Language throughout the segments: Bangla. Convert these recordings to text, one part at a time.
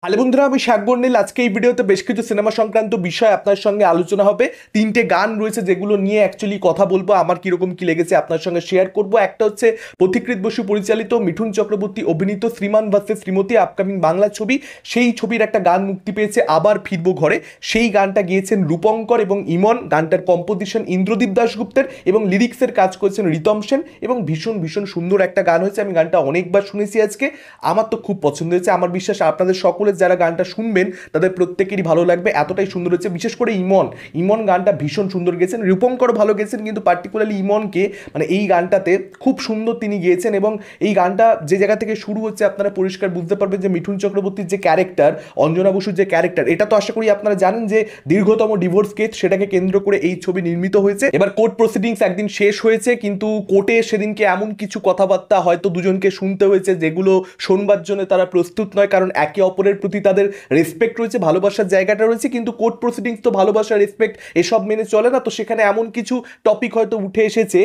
হ্যালো বন্ধুরা, আমি শাক বর্ণিল। আজকে এই ভিডিওতে বেশ কিছু সিনেমা সংক্রান্ত বিষয় আপনার সঙ্গে আলোচনা হবে। তিনটে গান রয়েছে যেগুলো নিয়ে অ্যাকচুয়ালি কথা বলবো, আমার কিরকম কি লেগেছে আপনার সঙ্গে শেয়ার করব। একটা হচ্ছে পথিকৃৎ বসু পরিচালিত, মিঠুন চক্রবর্তী অভিনীত শ্রীমান ভার্সেস শ্রীমতী আপকামিং বাংলা ছবি। সেই ছবির একটা গান মুক্তি পেয়েছে, আবার ফিরবো ঘরে। সেই গানটা গিয়েছেন রূপঙ্কর এবং ইমন। গানটার কম্পোজিশন ইন্দ্রদীপ দাশগুপ্তের এবং লিরিক্সের কাজ করেছেন রিতম সেন। এবং ভীষণ ভীষণ সুন্দর একটা গান হয়েছে। আমি গানটা অনেকবার শুনেছি আজকে, আমার তো খুব পছন্দ হয়েছে। আমার বিশ্বাস আপনাদের সকলের যারা গানটা শুনবেন তাদের প্রত্যেকেরই ভালো লাগবে, এতটাই সুন্দর হয়েছে। বিশেষ করে ইমন ইমন গানটা ভীষণ সুন্দর গেয়েছেন। রূপঙ্কর ভালো গেয়েছেন, কিন্তু পার্টিকুলারলি ইমনকে মানে এই গানটাতে খুব সুন্দর তিনি গিয়েছেন। এবং এই গানটা যে জায়গা থেকে শুরু হচ্ছে আপনারা পরিষ্কার বুঝতে পারবেন যে মিঠুন চক্রবর্তীর যে ক্যারেক্টার, অঞ্জনা বসুর যে ক্যারেক্টার, এটা তো আশা করি আপনারা জানেন যে দীর্ঘতম ডিভোর্স কেস, সেটাকে কেন্দ্র করে এই ছবি নির্মিত হয়েছে। এবার কোর্ট প্রসিডিংস একদিন শেষ হয়েছে, কিন্তু কোর্টে সেদিনকে এমন কিছু কথাবার্তা হয়তো দুজনকে শুনতে হয়েছে যেগুলো শোনবার জন্য তারা প্রস্তুত নয়, কারণ একে অপরের প্রতি তাদের রেসপেক্ট রয়েছে, ভালোবাসার জায়গাটা রয়েছে। কিন্তু কোর্ট প্রসিডিংস তো ভালোবাসা, রেসপেক্ট এসব মেনে চলে না। তো সেখানে এমন কিছু টপিক হয়তো উঠে এসেছে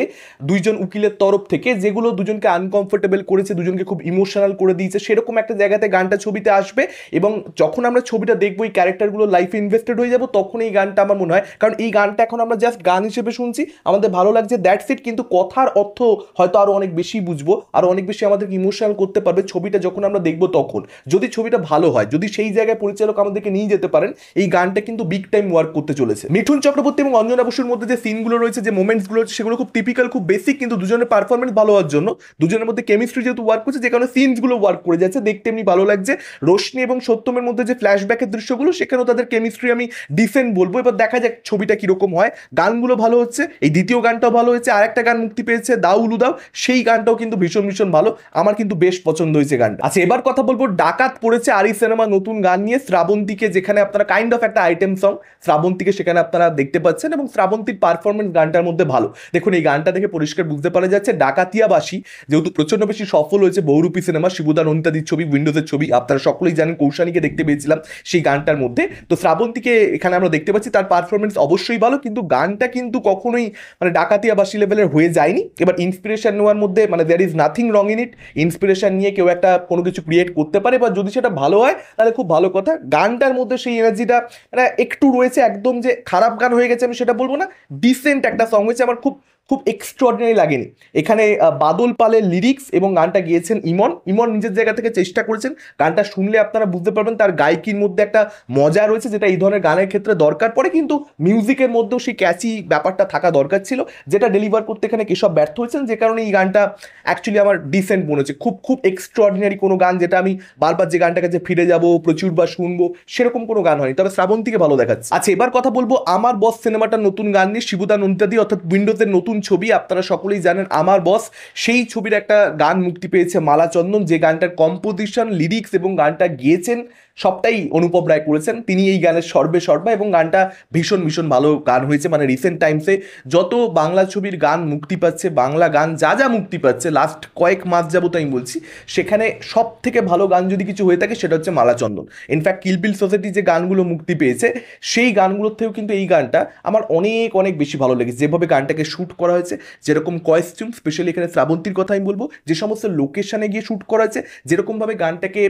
দুইজন উকিলের তরফ থেকে, যেগুলো দুজনকে আনকমফোর্টেবল করেছে, দুজনকে খুব ইমোশনাল করে দিয়েছে। সেরকম একটা জায়গাতে গানটা ছবিতে আসবে। এবং যখন আমরা ছবিটা দেখবো, এই ক্যারেক্টারগুলো লাইফে ইনভেস্টেড হয়ে যাবো, তখন এই গানটা আমার মনে হয়, কারণ এই গানটা এখন আমরা জাস্ট গান হিসেবে শুনছি, আমাদের ভালো লাগছে, দ্যাটস ইট। কিন্তু কথার অর্থ হয়তো আরো অনেক বেশি বুঝবো, আরো অনেক বেশি আমাদেরকে ইমোশনাল করতে পারবে ছবিটা যখন আমরা দেখবো তখন। যদি ছবিটা ভালো হয়, যদি সেই জায়গায় পরিচালক আমাদেরকে নিয়ে যেতে পারেন, এই গানটা কিন্তু বিগ টাইম ওয়ার্ক করতে চলেছে। মিঠুন চক্রবর্তী এবং অঞ্জনা বসুর মধ্যে যে সিনগুলো রয়েছে, যে মোমেন্টসগুলো রয়েছে, সেগুলো খুব টিপিক্যাল, খুব বেসিক, কিন্তু দুজনের পারফরমেন্স ভালো হওয়ার জন্য, দুজনের মধ্যে কেমিস্ট্রি যেহেতু ওয়ার্ক করছে, যে কারণে সিনসগুলো ওয়ার্ক করে যাচ্ছে, দেখতে এমনি ভালো লাগছে। রোশনি এবং সত্যমের মধ্যে যে ফ্ল্যাশব্যাকের দৃশ্যগুলো, সেখানেও তাদের কেমিস্ট্রি আমি ডিসেন্ট বলবো। এবার দেখা যাক ছবিটা কিরকম হয়। গানগুলো ভালো হচ্ছে, এই দ্বিতীয় গানটাও ভালো হয়েছে। আর একটা গান মুক্তি পেয়েছে দাউ উলুদাও, সেই গানটাও কিন্তু ভীষণ ভীষণ ভালো, আমার কিন্তু বেশ পছন্দ হয়েছে গানটা। আচ্ছা, এবার কথা বলবো ডাকাত পড়েছে আরি সিনেমা নতুন গান নিয়ে, শ্রাবন্তীকে, যেখানে আপনারা কাইন্ড অফ একটা আইটেম সং শ্রাবন্তীকে সেখানে আপনারা দেখতে পাচ্ছেন। এবং শ্রাবন্তীর পারফরমেন্স গানটার মধ্যে ভালো। দেখুন, এই গানটা দেখে পরিষ্কার বুঝতে পারা যাচ্ছে ডাকাতিয়াবাসী যেহেতু প্রচন্ড বেশি সফল হয়েছে, বহুরূপী সিনেমা, শিবুদা নন্দিতাদির ছবি, উইন্ডোজের ছবি, আপনারা সকলেই জানেন কৌশানীকে দেখতে পেয়েছিলাম সেই গানটার মধ্যে। তো শ্রাবন্তীকে এখানে আমরা দেখতে পাচ্ছি, তার পারফরমেন্স অবশ্যই ভালো, কিন্তু গানটা কিন্তু কখনোই মানে ডাকাতিয়াবাসী লেভেলের হয়ে যায়নি। এবার ইন্সপিরেশন নেওয়ার মধ্যে মানে there is nothing wrong in it. Inspiration নিয়ে কেউ একটা কোনো কিছু ক্রিয়েট করতে পারে, বা যদি সেটা ভালো হয় তাহলে খুব ভালো কথা। গানটার মধ্যে সেই এনার্জিটা মানে একটু রয়েছে, একদম যে খারাপ গান হয়ে গেছে আমি সেটা বলবো না, ডিসেন্ট একটা সং হয়েছে, আমার খুব খুব এক্সট্রাঅর্ডিনারি লাগেনি। এখানে বাদল পালের লিরিক্স এবং গানটা গিয়েছেন ইমন। ইমন নিজের জায়গা থেকে চেষ্টা করেছেন। গানটা শুনলে আপনারা বুঝতে পারবেন তার গায়কির মধ্যে একটা মজা রয়েছে, যেটা এই ধরনের গানের ক্ষেত্রে দরকার পড়ে। কিন্তু মিউজিকের মধ্যেও সেই ক্যাচি ব্যাপারটা থাকা দরকার ছিল, যেটা ডেলিভার করতে এখানে কেশব ব্যর্থ হয়েছেন, যে কারণে এই গানটা অ্যাকচুয়ালি আমার ডিসেন্ট মনে হচ্ছে। খুব খুব এক্সট্রাঅর্ডিনারি কোনো গান, যেটা আমি বারবার যে গানটাকে যে ফিরে যাব প্রচুর বা শুনবো, সেরকম কোনো গান হয়নি। তবে শ্রাবন্তীকে ভালো দেখাচ্ছে। আচ্ছা, এবার কথা বলবো আমার বস সিনেমাটার নতুন গান নিয়ে, শিবুদা নন্দিতাদি অর্থাৎ উইন্ডোজের নতুন ছবি। আপনারা সকলেই জানেন আমার বস, সেই ছবির একটা গান মুক্তি পেয়েছে মালা চন্দন, যে গানটার কম্পোজিশন, লিরিক্স এবং গানটা গিয়েছেন সবটাই অনুপম রায় করেছেন। তিনি এই গানের সর্বে সর্বা, এবং গানটা ভীষণ ভীষণ ভালো গান হয়েছে। মানে রিসেন্ট টাইমসে যত বাংলা ছবির গান মুক্তি পাচ্ছে, বাংলা গান যা যা মুক্তি পাচ্ছে লাস্ট কয়েক মাস যাবত আমি বলছি, সেখানে সব থেকে ভালো গান যদি কিছু হয়ে থাকে সেটা হচ্ছে মালা চন্দন। ইনফ্যাক্ট কিলবিল সোসাইটি যে গানগুলো মুক্তি পেয়েছে, সেই গানগুলোর থেকেও কিন্তু এই গানটা আমার অনেক অনেক বেশি ভালো লেগেছে। যেভাবে গানটাকে শ্যুট করা হয়েছে, যেরকম কস্টিউম, স্পেশালি এখানে শ্রাবন্তীর কথা আমি বলবো, যে সমস্ত লোকেশনে গিয়ে শ্যুট করা হয়েছে, যেরকমভাবে গানটাকে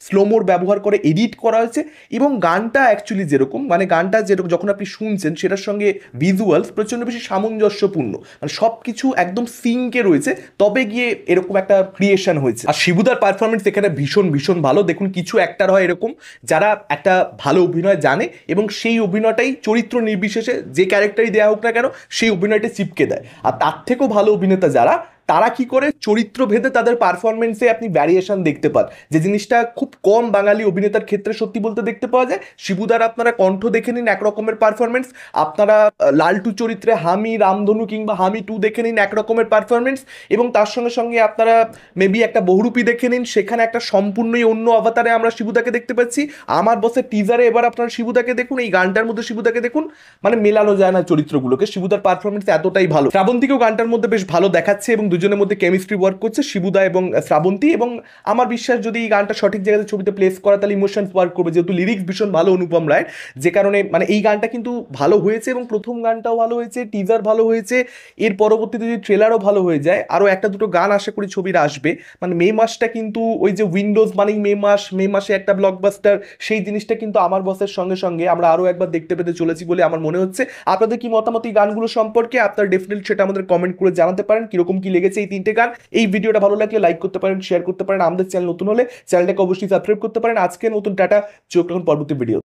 স্লোমোর ব্যবহার করে এডিট করা হয়েছে, এবং গানটা অ্যাকচুয়ালি যেরকম মানে গানটা যেরকম যখন আপনি শুনছেন, সেটার সঙ্গে ভিজুয়ালস প্রচণ্ড বেশি সামঞ্জস্যপূর্ণ, মানে সব কিছু একদম সিঙ্কে রয়েছে, তবে গিয়ে এরকম একটা ক্রিয়েশন হয়েছে। আর শিবুদার পারফরমেন্স এখানে ভীষণ ভীষণ ভালো। দেখুন, কিছু অ্যাক্টার হয় এরকম যারা একটা ভালো অভিনয় জানে, এবং সেই অভিনয়টাই চরিত্র নির্বিশেষে যে ক্যারেক্টারই দেওয়া হোক না কেন, সেই অভিনয়টা চিপকে দেয়। আর তার থেকেও ভালো অভিনেতা যারা, তারা কি করে চরিত্র ভেদে তাদের পারফরমেন্সে আপনি ভ্যারিয়েশন দেখতে পান, যে জিনিসটা খুব কম বাঙালি অভিনেতার ক্ষেত্রে সত্যি বলতে দেখতে পাওয়া যায়। শিবুদার আপনারা কণ্ঠ দেখে নিন, একরকমের পারফরমেন্স। আপনারা লালটু চরিত্রে হামি, রামধনু কিংবা হামি 2 দেখে নিন, একরকমের পারফরমেন্স। এবং তার সঙ্গে সঙ্গে আপনারা মেবি একটা বহুরূপী দেখে নিন, সেখানে একটা সম্পূর্ণই অন্য অবতারে আমরা শিবুদাকে দেখতে পাচ্ছি। আমার বসের টিজারে এবার আপনারা শিবুদাকে দেখুন, এই গানটার মধ্যে শিবুদাকে দেখুন, মানে মেলানো যায় না চরিত্রগুলোকে। শিবুদার পারফরমেন্স এতটাই ভালো। শ্রাবন্তীকেও গানটার মধ্যে বেশ ভালো দেখাচ্ছে, এবং দুজনের মধ্যে কেমিস্ট্রি ওয়ার্ক করছে, শিবুদা এবং শ্রাবন্তী, এবং আমার বিশ্বাস যদি এই গানটা সঠিক জায়গাতে ছবিতে প্লেস করা তাহলে ইমোশনস ওয়ার্ক করবে, যেহেতু লিরিক্স ভীষণ ভালো অনুপম রায়, যে কারণে মানে এই গানটা কিন্তু ভালো হয়েছে এবং প্রথম গানটাও ভালো হয়েছে, টিজার ভালো হয়েছে, এর পরবর্তীতে যদি ট্রেলারও ভালো হয়ে যায় আরও একটা দুটো গান আশা করি ছবির আসবে। মানে মে মাসটা কিন্তু ওই যে উইন্ডোজ মানেই মে মাস, মে মাসে একটা ব্লকবাস্টার, সেই জিনিসটা কিন্তু আমার বসের সঙ্গে সঙ্গে আমরা আরও একবার দেখতে পেতে চলেছি বলে আমার মনে হচ্ছে। আপনাদের কি মতামত এই গানগুলো সম্পর্কে? আপনারা ডেফিনেটলি সেটা আমাদের কমেন্ট করে জানাতে পারেন কিরকম কি লেগেছে এই তিনটে গান। এই ভিডিওটা ভালো লাগলে লাইক করতে পারেন, শেয়ার করতে পারেন, আমাদের চ্যানেল নতুন হলে চ্যানেলটাকে অবশ্যই সাবস্ক্রাইব করতে পারেন। আজকের নতুন টাটা, চোখ রাখুন পরবর্তী ভিডিও।